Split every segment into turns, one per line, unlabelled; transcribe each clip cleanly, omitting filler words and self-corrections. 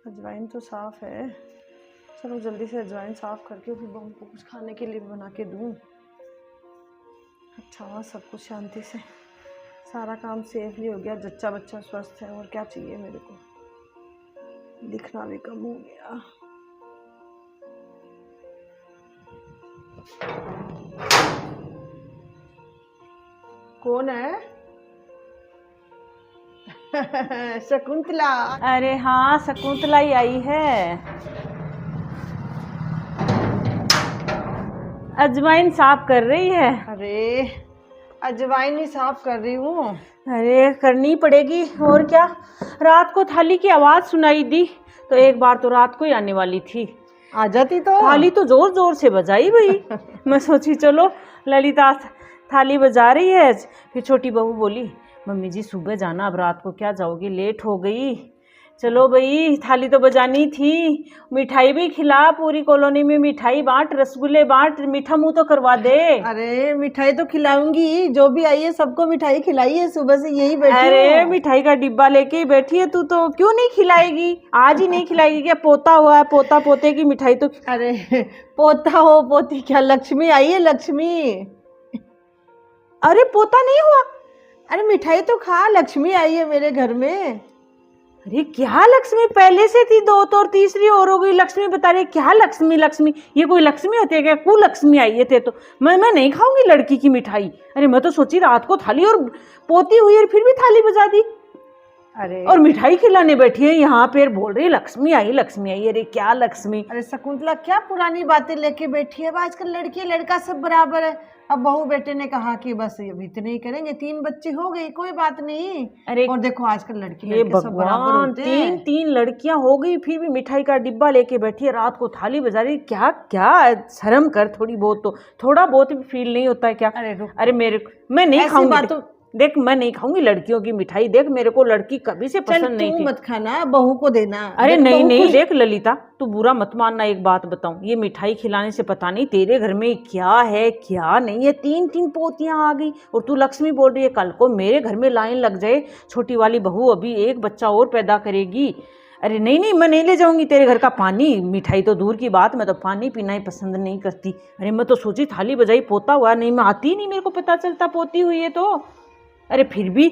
अजवाइन तो साफ़ है। चलो जल्दी से अजवाइन साफ़ करके फिर बहू को कुछ खाने के लिए बना के दूँ। अच्छा हुआ सब कुछ शांति से, सारा काम सेफली हो गया। जच्चा बच्चा स्वस्थ है, और क्या चाहिए मेरे को। दिखना भी कम हो गया। कौन है? शकुंतला।
अरे हाँ, शकुंतला ही आई है। अजवाइन साफ कर रही है।
अरे अजवाइन ही साफ कर रही हूँ।
अरे करनी पड़ेगी, और क्या। रात को थाली की आवाज सुनाई दी तो एक बार तो रात को ही आने वाली थी।
आ जाती तो।
थाली तो जोर जोर से बजाई भाई। मैं सोची चलो ललिता थाली बजा रही है। फिर छोटी बहू बोली मम्मी जी सुबह जाना, अब रात को क्या जाओगी, लेट हो गई। चलो भाई थाली तो बजानी थी। मिठाई भी खिला, पूरी कॉलोनी में मिठाई बांट, रसगुल्ले बांट, मीठा मुंह तो करवा दे।
अरे मिठाई तो खिलाऊंगी, जो भी आई है सबको मिठाई खिलाई है, सुबह से यही बैठी।
अरे मिठाई का डिब्बा लेके ही बैठी है तू, तो क्यों नहीं खिलाएगी? आज ही नहीं खिलाएगी क्या? पोता हुआ है, पोता पोते की मिठाई तो।
अरे पोता हो पोती क्या, लक्ष्मी आई है लक्ष्मी।
अरे पोता नहीं हुआ?
अरे मिठाई तो खा, लक्ष्मी आई है मेरे घर में।
अरे क्या लक्ष्मी? पहले से थी दो तो, और तीसरी और हो गई लक्ष्मी। बता रही क्या लक्ष्मी लक्ष्मी? ये कोई लक्ष्मी होती है क्या? कु लक्ष्मी आई है थे तो। मैं नहीं खाऊंगी लड़की की मिठाई। अरे मैं तो सोची रात को थाली और पोती हुई और फिर भी थाली बजा दी।
अरे
और मिठाई खिलाने बैठी है यहाँ पे, बोल रही लक्ष्मी आई लक्ष्मी आई। अरे क्या लक्ष्मी?
अरे शकुंतला क्या पुरानी बातें लेके बैठी है। अब आजकल लड़की लड़का सब बराबर है। अब बहू बेटे ने कहा कि बस अब इतने ही करेंगे, 3 बच्चे हो गई, कोई बात नहीं।
अरे
और देखो आजकल लड़की लड़के सब बराबर होते हैं।
तीन लड़कियां हो गई, फिर भी मिठाई का डिब्बा लेके बैठी है, रात को थाली बजा रही। क्या क्या शर्म कर थोड़ी बहुत तो, थोड़ा बहुत भी फील नहीं होता है क्या? अरे मैं नहीं खाऊंगी। देख मैं नहीं खाऊंगी लड़कियों की मिठाई। देख मेरे को लड़की कभी से पसंद नहीं थी।
मत खाना, बहू को देना।
अरे नहीं देख ललिता, तू बुरा मत मानना। एक बात बताऊं, ये मिठाई खिलाने से पता नहीं तेरे घर में क्या है क्या नहीं है। 3 पोतियां आ गई और तू लक्ष्मी बोल रही है। कल को मेरे घर में लाइन लग जाए, छोटी वाली बहू अभी एक बच्चा और पैदा करेगी। अरे नहीं मैं नहीं ले जाऊंगी तेरे घर का पानी। मिठाई तो दूर की बात, मैं तो पानी पीना ही पसंद नहीं करती। अरे मैं तो सोची थाली बजाई पोता हुआ, नहीं मैं आती ही नहीं, मेरे को पता चलता पोती हुई है तो। अरे फिर भी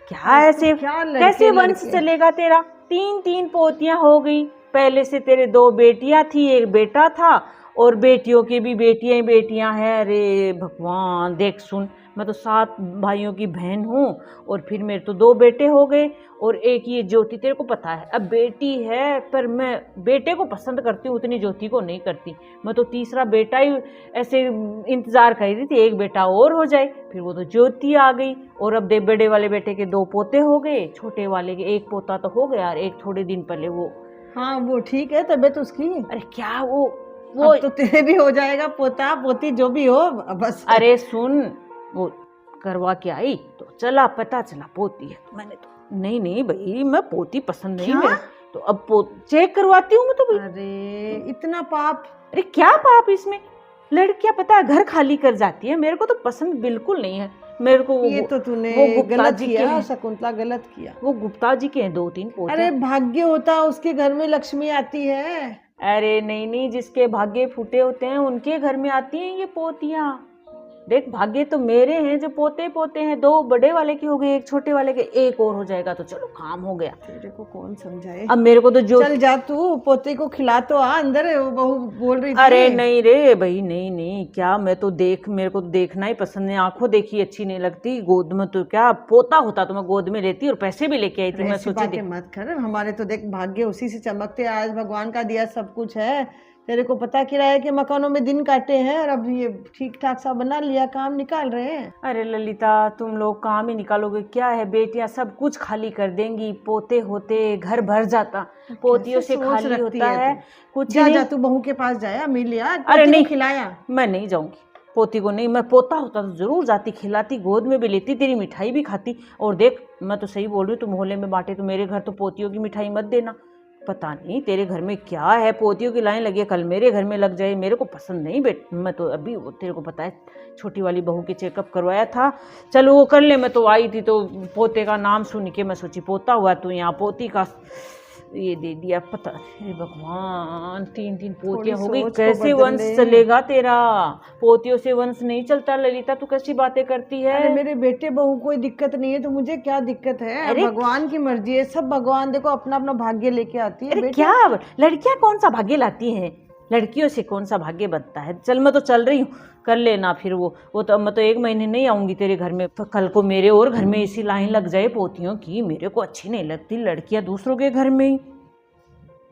क्या ऐसे कैसे वंश चलेगा तेरा? 3 पोतियां हो गई। पहले से तेरे 2 बेटियां थी, एक बेटा था, और बेटियों की भी बेटियां ही बेटियां हैं। अरे भगवान देख सुन, मैं तो 7 भाइयों की बहन हूँ, और फिर मेरे तो 2 बेटे हो गए, और एक ये ज्योति तेरे को पता है अब बेटी है, पर मैं बेटे को पसंद करती हूँ, उतनी ज्योति को नहीं करती। मैं तो तीसरा बेटा ही ऐसे इंतजार कर रही थी, एक बेटा और हो जाए। फिर वो तो ज्योति आ गई, और अब बड़े वाले बेटे के 2 पोते हो गए, छोटे वाले के 1 पोता तो हो गया, और एक थोड़े दिन पहले वो।
हाँ वो ठीक है तबीयत उसकी।
अरे क्या वो
तो तेरे भी हो जाएगा पोता पोती जो भी हो बस।
अरे सुन, वो करवा के आई तो चला पता चला पोती है। मैंने तो नहीं भाई, मैं पोती पसंद नहीं है तो अब चेक करवाती हूँ मैं तो भाई।
अरे इतना पाप?
अरे क्या पाप इसमें? लड़कियां पता है घर खाली कर जाती है, मेरे को तो पसंद बिल्कुल नहीं है। मेरे को
ये तो तूने गलत किया शकुंतला, गलत किया।
वो गुप्ता जी के हैं 2-3 पोते।
अरे भाग्य होता उसके घर में लक्ष्मी आती है।
अरे नहीं जिसके भाग्य फूटे होते हैं उनके घर में आती हैं ये पोतियां। देख भाग्य तो मेरे हैं जो पोते हैं। 2 बड़े वाले की हो गई, एक छोटे वाले के, एक और हो जाएगा तो चलो काम हो गया।
तेरे को कौन समझाए?
अब मेरे को तो जो
चल जा तू पोते को खिला तो आ, अंदर बहू बोल रही थी।
अरे नहीं रे भाई नहीं क्या, मैं तो मेरे को तो देखना ही पसंद है। आंखों देखी अच्छी नहीं लगती। गोद में तो क्या पोता होता तो मैं गोद में लेती और पैसे भी लेके आई थी। मैं सोची
मत कर, हमारे तो देख भाग्य उसी से चमकते। आज भगवान का दिया सब कुछ है। तेरे को पता किराए के मकानों में दिन काटे हैं, और अब ये ठीक ठाक सा बना लिया, काम निकाल रहे हैं।
अरे ललिता तुम लोग काम ही निकालोगे क्या है? बेटियां सब कुछ खाली कर देंगी, पोते होते घर भर जाता, पोतियों से खाली होता है कुछ।
जा तू बहू के पास जाया मिल लिया।
अरे नहीं
खिलाया,
मैं नहीं जाऊंगी पोती को नहीं। मैं पोता होता तो जरूर जाती, खिलाती, गोद में भी लेती, तेरी मिठाई भी खाती। और देख मैं तो सही बोल रही हूँ, तू मोहल्ले में बांटे तो मेरे घर तो पोतियों की मिठाई मत देना। पता नहीं तेरे घर में क्या है, पोतियों की लाइन लगी है, कल मेरे घर में लग जाए। मेरे को पसंद नहीं बेट। मैं तो अभी तेरे को पता है छोटी वाली बहू की चेकअप करवाया था, चलो वो कर ले। मैं तो आई थी तो पोते का नाम सुन के मैं सोची पोता हुआ, तू यहाँ पोती का ये दे दिया। पता अरे भगवान, 3 पोतियां हो
थोड़ी
गई,
सोच को
कैसे
बदल
वंश
ले।
चलेगा तेरा? पोतियों से वंश नहीं चलता ललिता, तू कैसी बातें करती है?
अरे मेरे बेटे बहू कोई दिक्कत नहीं है तो मुझे क्या दिक्कत है?
अरे
भगवान की मर्जी है, सब भगवान देखो अपना अपना भाग्य लेके आती है
अरे
बेटे।
क्या, लड़कियां कौन सा भाग्य लाती हैं? लड़कियों से कौन सा भाग्य बनता है? चल मैं तो चल रही हूँ, कर लेना फिर वो तो मैं तो 1 महीने नहीं आऊंगी तेरे घर में। तो कल को मेरे और घर में इसी लाइन लग जाए पोतियों की। मेरे को अच्छी नहीं लगती लड़कियां दूसरों के घर में ही।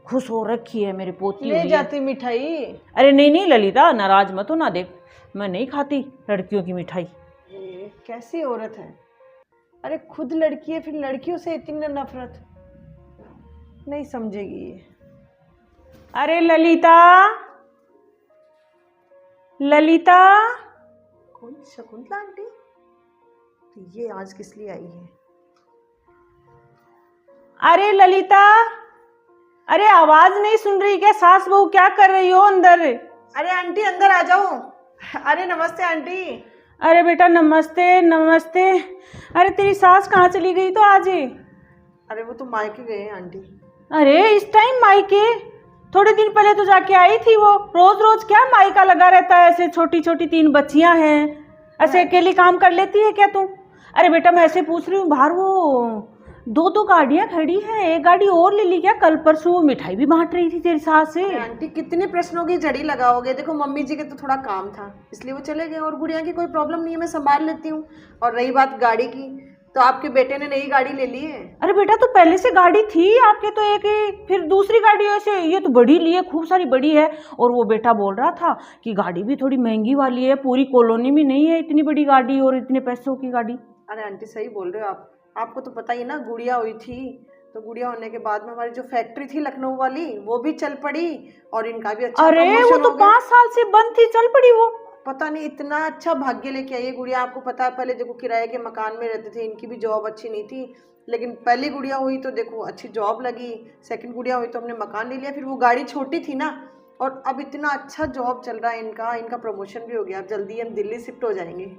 खुश हो रखी है मेरी पोती
ले
हुई है।
जाती मिठाई।
अरे नहीं नहीं ललिता, नाराज मत हो ना, देख मैं नहीं खाती लड़कियों की मिठाई।
ये कैसी औरत है? अरे खुद लड़की है फिर लड़कियों से इतनी नफरत, नहीं समझेगी ये।
अरे ललिता, ललिता।
कौन? शकुंतला आंटी? तो ये आज किस लिए आई है?
अरे ललिता, अरे आवाज नहीं सुन रही क्या? सास बहू क्या कर रही हो अंदर?
अरे आंटी अंदर आ जाओ। अरे नमस्ते आंटी।
अरे बेटा नमस्ते नमस्ते। अरे तेरी सास कहाँ चली गई तो आज?
अरे वो तो मायके गए हैं आंटी।
अरे इस टाइम मायके? थोड़े दिन पहले तो जाके आई थी वो। रोज रोज क्या मायका लगा रहता है? ऐसे छोटी छोटी 3 बच्चियां हैं, ऐसे अकेली काम कर लेती है क्या तू? अरे बेटा मैं ऐसे पूछ रही हूँ, बाहर वो 2 गाड़ियां खड़ी हैं, एक गाड़ी और ले ली क्या? कल परसों वो मिठाई भी बांट रही थी तेरी सास से।
अरे आंटी कितने प्रश्नों की जड़ी लगाओगे? देखो मम्मी जी के तो थोड़ा काम था इसलिए वो चले गए, और गुड़िया की कोई प्रॉब्लम नहीं है, मैं संभाल लेती हूँ। और रही बात गाड़ी की, तो आपके बेटे ने नई गाड़ी ले ली है।
अरे बेटा तो पहले से गाड़ी थी आपके तो एक ही, फिर दूसरी गाड़ी ऐसे, ये तो बड़ी ली है, खूब सारी बड़ी है। और वो बेटा बोल रहा था कि गाड़ी भी थोड़ी महंगी वाली है, पूरी कॉलोनी में नहीं है इतनी बड़ी गाड़ी और इतने पैसों की गाड़ी।
अरे आंटी सही बोल रहे हो आप। आपको तो पता ही ना, गुड़िया हुई थी तो गुड़िया होने के बाद में हमारी जो फैक्ट्री थी लखनऊ वाली वो भी चल पड़ी, और इनका भी अच्छा
अरे वो
प्रमोशन
तो
हो गया।
5 साल से बंद थी, चल पड़ी वो।
पता नहीं इतना अच्छा भाग्य लेके आई है गुड़िया। आपको पता है पहले देखो किराए के मकान में रहते थे, इनकी भी जॉब अच्छी नहीं थी, लेकिन पहली गुड़िया हुई तो देखो अच्छी जॉब लगी, सेकंड गुड़िया हुई तो हमने मकान ले लिया, फिर वो गाड़ी छोटी थी ना, और अब इतना अच्छा जॉब चल रहा है इनका, इनका प्रमोशन भी हो गया। अब जल्दी हम दिल्ली शिफ्ट हो जाएंगे।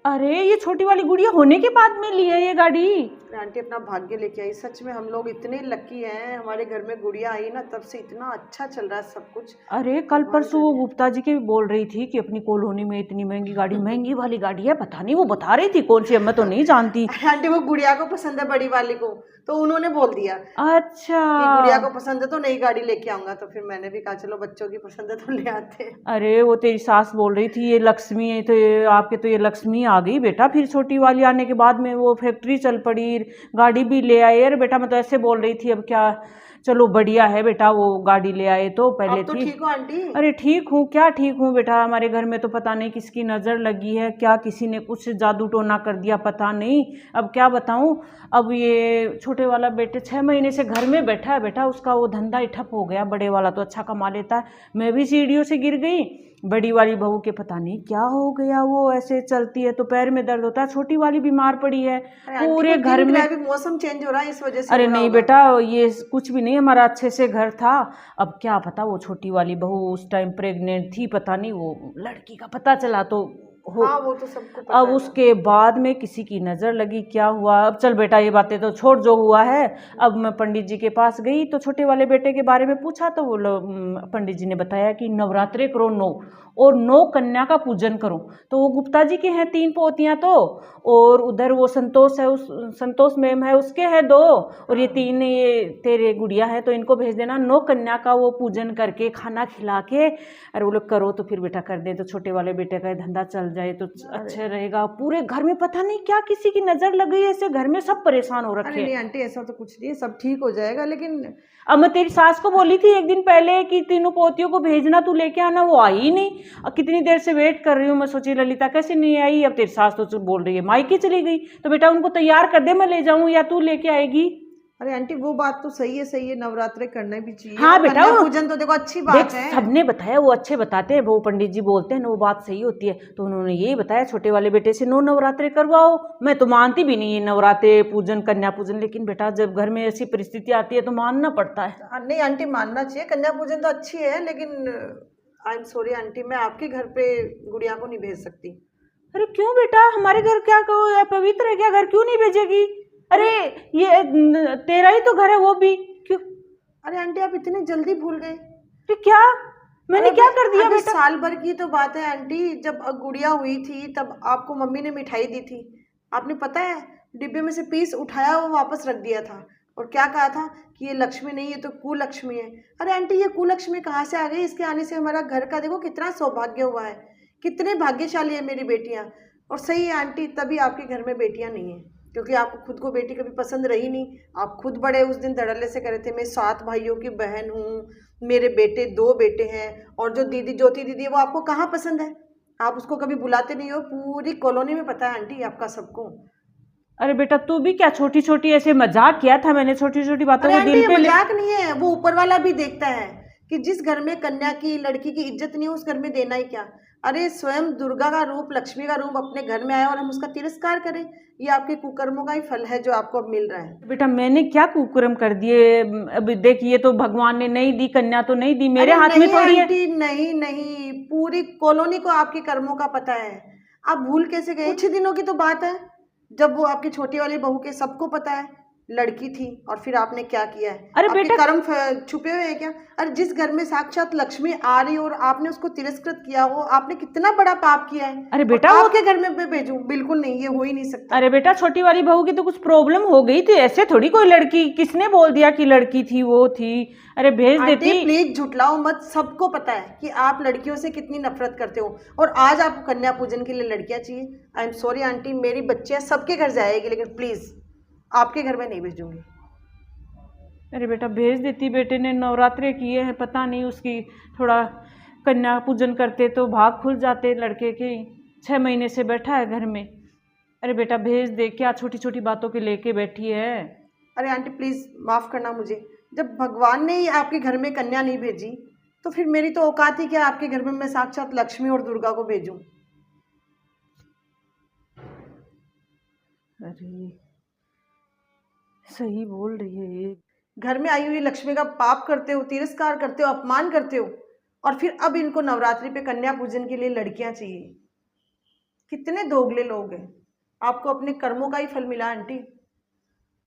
अरे ये छोटी वाली गुड़िया होने के बाद में ली है ये गाड़ी?
आंटी अपना भाग्य लेके आई, सच में हम लोग इतने लकी हैं, हमारे घर में गुड़िया आई ना तब से इतना अच्छा चल रहा है सब कुछ।
अरे कल परसों वो गुप्ता जी के भी बोल रही थी कि अपनी कॉलोनी में इतनी महंगी गाड़ी, महंगी वाली गाड़ी है, पता नहीं वो बता रही थी कौन सी, मैं तो नहीं जानती।
आंटी वो गुड़िया को पसंद है बड़ी वाली को, तो उन्होंने बोल दिया
अच्छा
कि गुड़िया को पसंद है तो नई गाड़ी लेके आऊंगा, तो फिर मैंने भी कहा चलो बच्चों की पसंद है तो ले आते हैं।
अरे वो तेरी सास बोल रही थी ये लक्ष्मी है, तो ये आपके तो ये लक्ष्मी आ गई बेटा, फिर छोटी वाली आने के बाद में वो फैक्ट्री चल पड़ी, गाड़ी भी ले आए। अरे बेटा मैं तो ऐसे बोल रही थी, अब क्या, चलो बढ़िया है बेटा वो गाड़ी ले आए तो। पहले
अब तो
थी।
ठीक हो आंटी?
अरे ठीक हूँ, क्या ठीक हूँ बेटा, हमारे घर में तो पता नहीं किसकी नज़र लगी है, क्या किसी ने कुछ जादू टोना कर दिया पता नहीं। अब क्या बताऊँ, अब ये छोटे वाला बेटे 6 महीने से घर में बैठा है बेटा, उसका वो धंधा ही ठप हो गया। बड़े वाला तो अच्छा कमा लेता है, मैं भी सीढ़ियों से गिर गई। बड़ी वाली बहू के पता नहीं क्या हो गया, वो ऐसे चलती है तो पैर में दर्द होता है, छोटी वाली बीमार पड़ी है पूरे घर में।
अभी मौसम चेंज हो रहा है इस वजह से।
अरे नहीं बेटा ये कुछ भी नहीं, हमारा अच्छे से घर था। अब क्या पता वो छोटी वाली बहू उस टाइम प्रेग्नेंट थी, पता नहीं वो लड़की का पता चला तो
हाँ वो तो सबको पता
अब उसके बाद में किसी की नज़र लगी, क्या हुआ। अब चल बेटा ये बातें तो छोड़, जो हुआ है। अब मैं पंडित जी के पास गई तो छोटे वाले बेटे के बारे में पूछा तो वो पंडित जी ने बताया कि नवरात्रे करो 9 और 9 कन्या का पूजन करो। तो वो गुप्ता जी के हैं 3 पोतियां तो, और उधर वो संतोष है, उस संतोष मैम है उसके हैं 2, और ये 3 ये तेरे गुड़िया है, तो इनको भेज देना। 9 कन्या का वो पूजन करके खाना खिला के, अरे वो लोग करो तो फिर बेटा कर दे, तो छोटे वाले बेटे का धंधा चल जाए तो अच्छा रहेगा। पूरे घर में पता नहीं क्या किसी की नजर लग गई, ऐसे घर में सब परेशान हो रखे।
अरे नहीं आंटी ऐसा तो कुछ नहीं है, सब ठीक हो जाएगा। लेकिन
अब मैं तेरी सास को बोली थी एक दिन पहले कि तीनों पोतियों को भेजना, तू लेके आना, वो आई ही नहीं। अब कितनी देर से वेट कर रही हूँ, मैं सोची ललिता कैसे नहीं आई। अब तेरी सास तो बोल रही है मायके चली गई, तो बेटा उनको तैयार कर दे, मैं ले जाऊँ या तू लेके आएगी?
अरे आंटी वो बात तो सही है, नवरात्रे करना भी चाहिए।
हाँ बेटा,
कन्या पूजन तो देखो अच्छी बात है।
सबने बताया, वो अच्छे बताते हैं, वो पंडित जी बोलते हैं ना, वो बात सही होती है। तो उन्होंने यही बताया छोटे वाले बेटे से 9 नवरात्रे करवाओ। मैं तो मानती भी नहीं है नवरात्रे पूजन कन्या पूजन, लेकिन बेटा जब घर में ऐसी परिस्थिति आती है तो मानना पड़ता है।
नहीं आंटी मानना चाहिए, कन्या पूजन तो अच्छी है, लेकिन आई एम सॉरी आंटी, मैं आपके घर पे गुड़िया को नहीं भेज सकती।
अरे क्यों बेटा, हमारे घर क्या कहो पवित्र है क्या, घर क्यों नहीं भेजेगी? अरे ये तेरा ही तो घर है, वो भी क्यों?
अरे आंटी आप इतनी जल्दी भूल गए?
तो क्या मैंने क्या कर दिया
अभी
बेटा?
साल भर की तो बात है आंटी, जब गुड़िया हुई थी तब आपको मम्मी ने मिठाई दी थी। आपने पता है डिब्बे में से पीस उठाया वो वापस रख दिया था, और क्या कहा था कि ये लक्ष्मी नहीं, ये तो कुलक्ष्मी है। अरे आंटी ये कुलक्ष्मी कहाँ से आ गई? इसके आने से हमारा घर का देखो कितना सौभाग्य हुआ है, कितने भाग्यशाली है मेरी बेटियां। और सही है आंटी, तभी आपके घर में बेटियां नहीं है, क्योंकि आपको खुद को बेटी कभी पसंद रही नहीं। आप खुद बड़े उस दिन धड़ल्ले से करे थे, मैं 7 भाइयों की बहन हूँ, मेरे बेटे 2 बेटे हैं, और जो दीदी ज्योति दीदी है वो आपको कहाँ पसंद है? आप उसको कभी बुलाते नहीं हो, पूरी कॉलोनी में पता है आंटी आपका सबको।
अरे बेटा तू भी क्या, छोटी छोटी ऐसे मजाक किया था मैंने, छोटी छोटी बातों
अरे
को
आंटी
दिल
ये
पे ले।
मजाक नहीं है, वो ऊपर वाला भी देखता है कि जिस घर में कन्या की लड़की की इज्जत नहीं है उस घर में देना ही क्या। अरे स्वयं दुर्गा का रूप, लक्ष्मी का रूप अपने घर में आया और हम उसका तिरस्कार करें? ये आपके कुकर्मों का ही फल है जो आपको अब मिल रहा है।
बेटा मैंने क्या कुकर्म कर दिए? अभी देख ये तो भगवान ने नहीं दी, कन्या तो नहीं दी, मेरे
अरे
हाथ में
नहीं
थोड़ी है।
आंटी, नहीं नहीं, पूरी कॉलोनी को आपके कर्मों का पता है। आप भूल कैसे गए? कुछ ही दिनों की तो बात है जब वो आपकी छोटी वाली बहू के सबको पता है लड़की थी, और फिर आपने क्या किया है?
अरे
आपके
बेटा
कर्म छुपे हुए हैं क्या? अरे जिस घर में साक्षात लक्ष्मी आ रही हो और आपने उसको तिरस्कृत किया हो, आपने कितना बड़ा पाप किया है।
अरे
और
बेटा वो,
आपके घर में मैं भेजूं? बिल्कुल नहीं, ये हो ही नहीं सकता।
अरे बेटा छोटी वाली बहू की तो कुछ प्रॉब्लम हो गई थी, ऐसे थोड़ी कोई लड़की, किसने बोल दिया कि लड़की थी वो थी? अरे भेज
आंटी
देती।
प्लीज झुटलाओ मत, सबको पता है कि आप लड़कियों से कितनी नफरत करते हो, और आज आपको कन्या पूजन के लिए लड़कियां चाहिए। आई एम सॉरी आंटी, मेरी बच्चियां सबके घर जाएगी, लेकिन प्लीज आपके घर में नहीं भेजूंगी।
अरे बेटा भेज देती, बेटे ने नवरात्रे किए हैं, पता नहीं उसकी थोड़ा कन्या पूजन करते तो भाग खुल जाते लड़के के। 6 महीने से बैठा है घर में। अरे बेटा भेज दे, क्या छोटी छोटी बातों के लेके बैठी है?
अरे आंटी प्लीज माफ करना मुझे, जब भगवान ने ही आपके घर में कन्या नहीं भेजी तो फिर मेरी तो औकात ही क्या आपके घर में मैं साक्षात लक्ष्मी और दुर्गा को भेजूं?
अरे सही बोल रही है ये।
घर में आई हुई लक्ष्मी का पाप करते हो, तिरस्कार करते हो, अपमान करते हो, और फिर अब इनको नवरात्रि पे कन्या पूजन के लिए लड़कियां चाहिए। कितने दोगले लोग हैं। आपको अपने कर्मों का ही फल मिला आंटी।